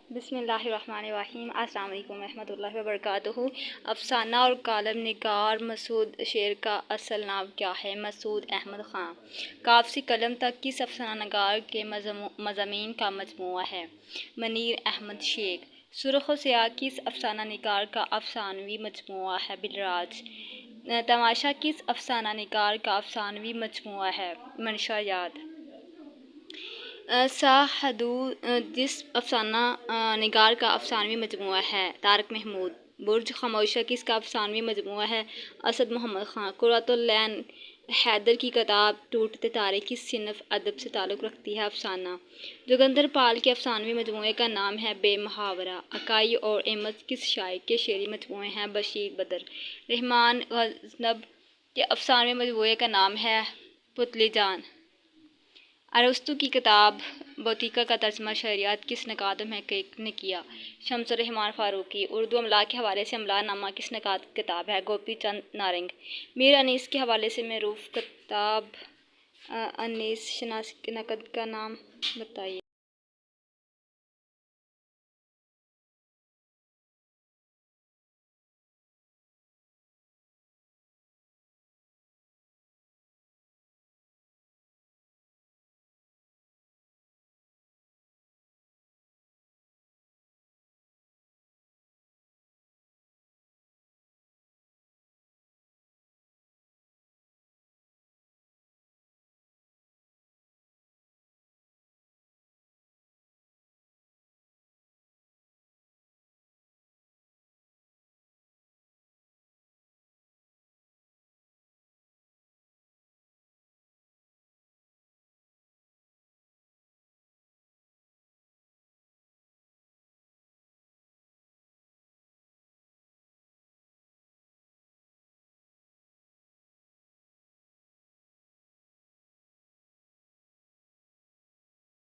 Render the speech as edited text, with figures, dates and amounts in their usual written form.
बिस्मिल्लाहिर्रहमानिर्रहीम। अस्सलाम वालेकुम रहमतुल्लाहि व बरकातुहू। अफसाना और कालम निगार मसूद शेर का असल नाम क्या है? मसूद अहमद ख़ान। काफ से कलम तक किस अफसाना निगार के मज़ामीन का मजमूआ है? मनीर अहमद शेख। सुर्ख़ व स्याह किस अफसाना निगार का अफसानवी मजमूआ है? बिलराज। तमाशा किस अफसाना निगार का अफसानवी मजमूआ है? मंशा याद। साहदूद जिस अफसाना निगार का अफसानवी मजमूआ है? तारक महमूद। बुर्ज खामोशा किसका अफसानवी मजमूआ है? असद मोहम्मद ख़ान। कुर्रतुल लैन हैदर की किताब टूटते तारे किस सिनफ़ अदब से ताल्लुक़ रखती है? अफसाना। जोगिंदर पाल के अफसानवी मजमूए का नाम है बेमुहावरा। अकाई और अहमद किस शायर के शेरी मजमूए हैं? बशीर बदर। रहमान गज़नब के अफसानवी मजमूए का नाम है पुतली जान। अरस्तु की किताब बौतीका का तर्जमा शरियत किस नकाद में ने किया? शम्सुर रहमान फ़ारूकी। उर्दू अमला के हवाले से अमला नामा किस नकाद की किताब है? गोपी चंद नारंग। मीर अनीस के हवाले से मरूफ किताब अनीस शनास के नकद का नाम बताइए।